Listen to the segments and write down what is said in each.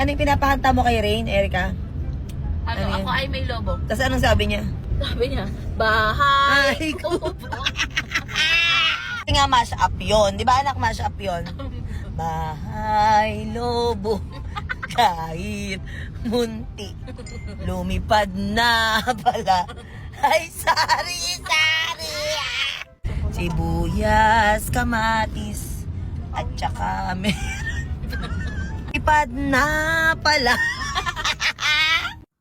Ano yung pinapakanta mo kay Rain, Erica? Ano, Ano yun? ako ay may lobo. Tapos anong sabi niya? Sabi niya, bahay Ay, ko. Kasi nga mash up yun. Di ba anak, mash up yun? Bahay lobo, kahit munti, lumipad na pala. Ay, sari-sari! Sibuyas, kamatis, at saka meron. Lumipad na pala.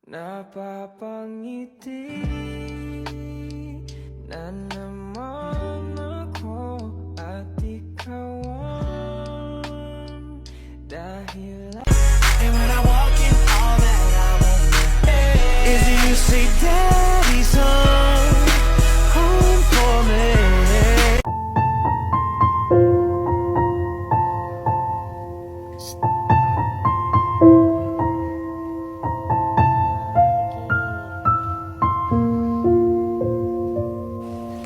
Napapangiti na naman ako at ikaw ang dahilan. And when I walk in, all that I want is you say, Daddy's home for me.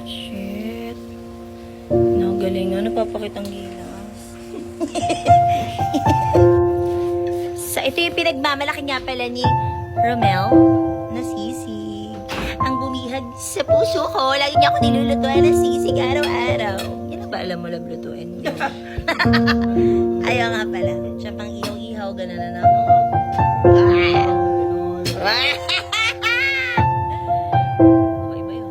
Shit. Galing nga, napapakitang gilas. So, ito yung pinagmamalaki nga pala ni Romel na sisig. Ang bumihag sa puso ko. Lagi niya ako nilulutuan ng sisig araw-araw. Yan na ba alam mo lang lutuin? Ayaw nga pala. Siya pang ihaw-ihaw, gano'n na ako. Okay ba yun?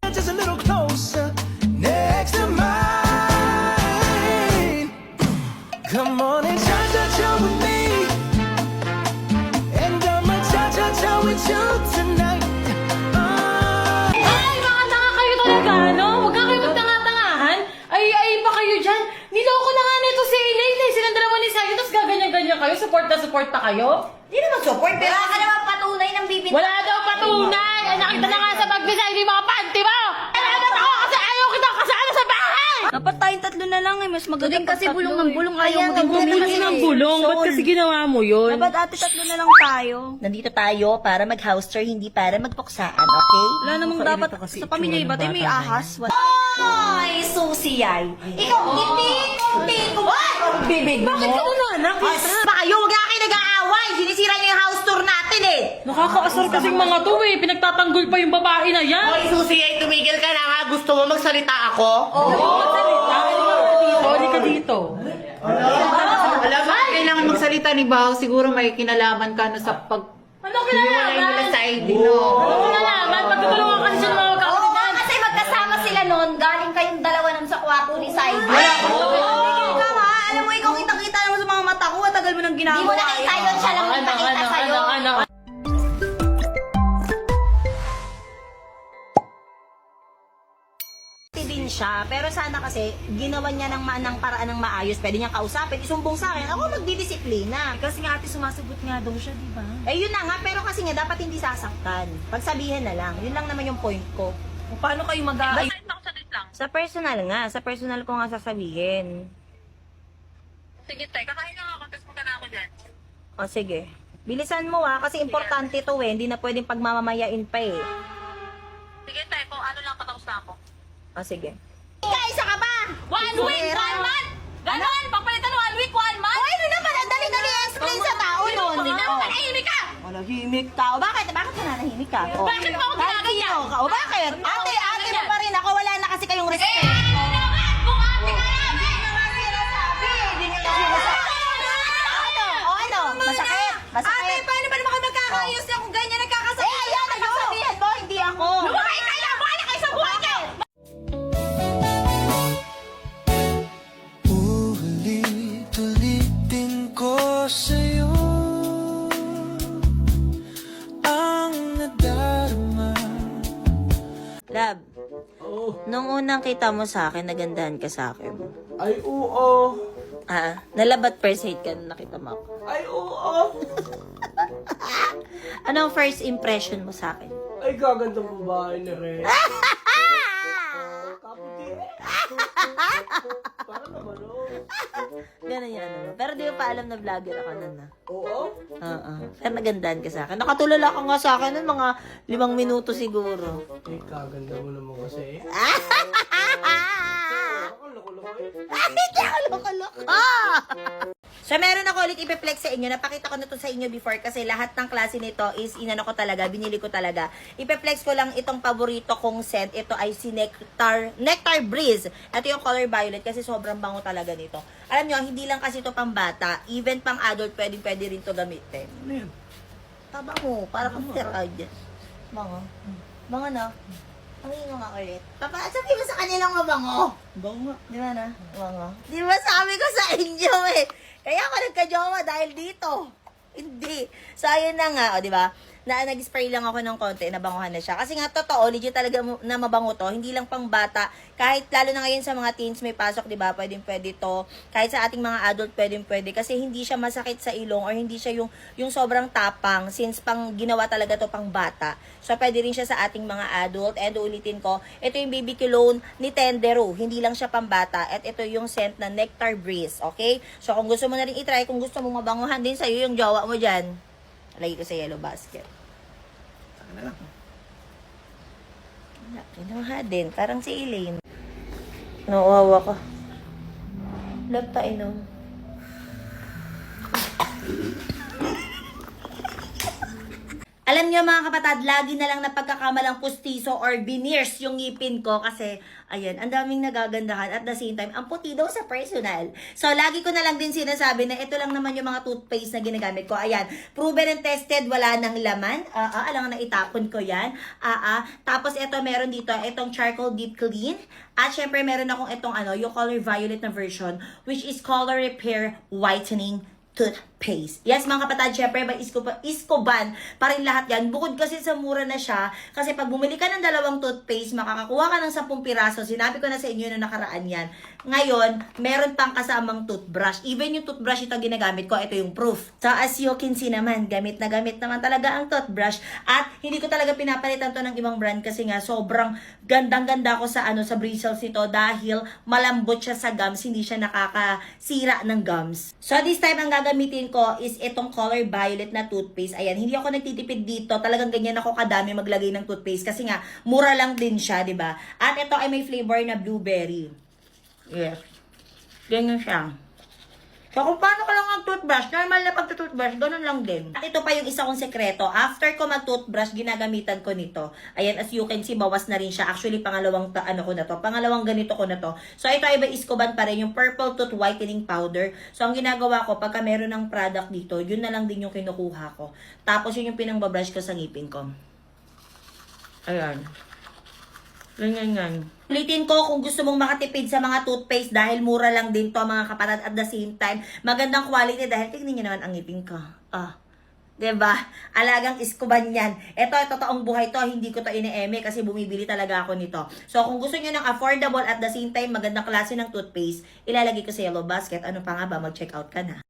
Just a little closer, next to mine. Come on and cha-cha-cha with me, and I'ma cha-cha-cha with you tonight. Ay, mga tanga kayo talaga, no? Huwag ka kayo magtanga-tangahan. Ay pa kayo dyan. Niloko na nga nito si Elaine. Silang dalawa ni Sayo, tapos gaganyan-ganyan kayo. Support na support pa kayo. Hindi naman support, pero wala ka naman patunay ng bibig. Wala daw patunay. Ay, nakita na nga sa pag-design yung mga panty mo. Kailangan ako kasi ayaw kita kasama sa bahay. Dapat tayong tatlo na lang eh. Mas maganda kasi bulong ng bulong. Ayaw mo din Bumili ng bulong. Ba't kasi ginawa mo yun? Dapat ate tatlo na lang tayo. Nandito tayo para mag-house tour, hindi para magpuksaan, okay? Wala namang dapat sa pamilya iba tayo may ahas. Ay, susiyay. Ikaw, hindi ko ba? Bibig mo? Bakit ka na anak? Pa kayo, huwag na kayo nag-aaway. Sinisira niyo yung house tour natin eh. Nakakaasar kasing mga to eh. Pinagtatanggol pa yung babae na yan. Hoy, Susi, ay tumigil ka na ha. Gusto mo magsalita ako? Hindi ka dito. Alam mo, kailangan magsalita ni Bao. Siguro may kinalaman ka no sa pag... Ano Hiwalay nila kinalaman? sa ID, no? Ano kinalaman? Magtutulungan kasi siya ng mga Oo kapatid. nga, kasi magkasama sila noon. Galing kayong dalawa nun sa kwarto ni Saidi. Ikaw ha, alam mo ikaw kitang-kita naman sa mga mata ko. Tagal mo nang Hindi ginagawa. mo nakita yun, siya lang nagpakita sa'yo. Din siya, pero sana kasi ginawa niya ng paraan ng maayos, pwede niyang kausapin, isumbong sa akin, ako magdidisiplina. Kasi nga ate sumasagot nga daw siya, di ba? Eh yun na nga, pero kasi nga dapat hindi sasaktan. Pagsabihin na lang, yun lang naman yung point ko. Paano kayo mag-aayos? Sa personal nga, sa personal ko nga sasabihin. Sige, tay. Kakain lang ako. Tapos punta na ako dyan. O sige, bilisan mo kasi importante to eh, hindi na pwedeng pagmamamayain pa eh. Sige, tay. Kung ano lang patapos na ako. O sige. Kaisa ka ba? 1 week, 1 month! Ganon! Pagpalitan 1 week, 1 month! Ay, ano naman, ang dali-dali explain sa tao nun. Hindi na naman ahimik ka! Manahimik ka. O bakit? Bakit ka nanahimik ka? O, Bakit mo ako ginaganyan? O bakit? Ate mo pa rin ako, wala na kasi kayong respect. Ano naman? Kung ate ka lang! O ano? Masakit? Masakit? Ate, paano ba naman kayo magkakaayos na kung ganyan nagkakasabi? Eh, ayan, nagsasabihan mo, hindi ako. Lumakay kayo! Bahala kayo sa buhay niyo! Ulit-ulitin ko sa'yo ang nadarama. Love, nung unang kita mo sa akin, nagandahan ka sa akin. Ay, oo. Nalabat first hate ka nung nakita mo ako. Ay, oo. Anong first impression mo sa akin? Ay, gagandang babae na rin. Kaputi. Para naman, oh. Ganun yan, ano. Pero di ko pa alam na vlogger ako nun, Oo? Oo. Pero nagandahan ka sa akin. Nakatulala ka nga sa akin nun, mga 5 minuto siguro. Ay, kaganda mo naman kasi. Hindi ako loko-loko. So, meron ako ulit ipiplex sa inyo. Napakita ko na to sa inyo before kasi lahat ng klase nito is inano ko talaga, binili ko talaga. Ipiplex ko lang itong paborito kong scent. Ito ay si Nectar Breeze. Ito yung color violet kasi sobrang bango talaga nito. Alam nyo, hindi lang kasi ito pang bata. Even pang adult, pwede rin to gamitin. Ano yan? Taba mo, para kang steroid. Bango. Bango na. Ang mo nga ulit. Papa, sabi mo sa kanilang mabango. Bango nga. Di ba na? Bango. Di ba sabi ko sa inyo eh. Kaya ako nagka-jowa dahil dito. Hindi. So, ayun na nga, o, di ba? Nag-spray lang ako ng konti, nabanguhan na siya. Kasi nga, totoo, legit talaga na mabango to. Hindi lang pang bata. Kahit, lalo na ngayon sa mga teens may pasok, di ba? Pwede to. Kahit sa ating mga adult, pwede. Kasi hindi siya masakit sa ilong or hindi siya yung sobrang tapang since pang ginawa talaga to pang bata. So, pwede rin siya sa ating mga adult. And ulitin ko, ito yung baby cologne ni Tendero. Hindi lang siya pang bata. At ito yung scent na Nectar Breeze. Okay? So, kung gusto mo na rin itry, kung gusto mo mabanguhan din sa'yo yung jowa mo dyan, lagi ko sa yellow basket. Ano lang. Kinuha din. Parang si Elaine. Nauwawa ka. Love tayo no. Alam niyo mga kapatid, lagi na lang napagkakamalang pustiso or veneers yung ngipin ko kasi, ayan, ang daming nagagandahan at the same time, ang puti daw sa personal. So, lagi ko na lang din sinasabi na ito lang naman yung mga toothpaste na ginagamit ko. Ayan, proven and tested, wala nang laman. Alam na itapon ko yan. Tapos ito, meron dito, itong charcoal deep clean. At syempre, meron akong itong yung color violet na version, which is color repair whitening toothpaste. Yes, mga kapatid, syempre, may Iskoban pa rin lahat yan. Bukod kasi sa mura na siya, kasi pag bumili ka ng 2 toothpaste, makakakuha ka ng 10 piraso. Sinabi ko na sa inyo na nakaraan yan. Ngayon, meron pang kasamang toothbrush. Even yung toothbrush ito ginagamit ko, ito yung proof. So, as you can see naman, gamit na gamit naman talaga ang toothbrush. At hindi ko talaga pinapalitan to ng ibang brand kasi nga, sobrang gandang-ganda ko sa sa bristles nito dahil malambot siya sa gums, hindi siya nakakasira ng gums. So, this time, ang gagamitin ko is itong color violet na toothpaste. Ayan, hindi ako nagtitipid dito. Talagang ganyan ako kadami maglagay ng toothpaste kasi nga, mura lang din siya, di ba? At ito ay may flavor na blueberry. Yes. Ganyan siya. So, kung paano ka lang mag-toothbrush, normal na pag-toothbrush, ganun lang din. At ito pa yung isa kong sekreto. After ko mag-toothbrush, ginagamitan ko nito. Ayan, as you can see, bawas na rin siya. Actually, pangalawang ko na to. Pangalawang ganito ko na to. So, ito ay ba Iskoban pa rin, yung purple tooth whitening powder. So, ang ginagawa ko, pagka meron ng product dito, yun na lang din yung kinukuha ko. Tapos, yun yung pinangbabrush ko sa ngipin ko. Ayan. Ganyan. Ulitin ko kung gusto mong makatipid sa mga toothpaste dahil mura lang din to mga kapatid at the same time. Magandang quality dahil tignan niyo naman ang ngipin ko. Diba? Alagang Iskoban yan. Ito, totoong buhay to. Hindi ko to ine-eme kasi bumibili talaga ako nito. So, kung gusto niyo ng affordable at the same time magandang klase ng toothpaste, ilalagay ko sa yellow basket. Ano pa nga ba? Mag-check out ka na.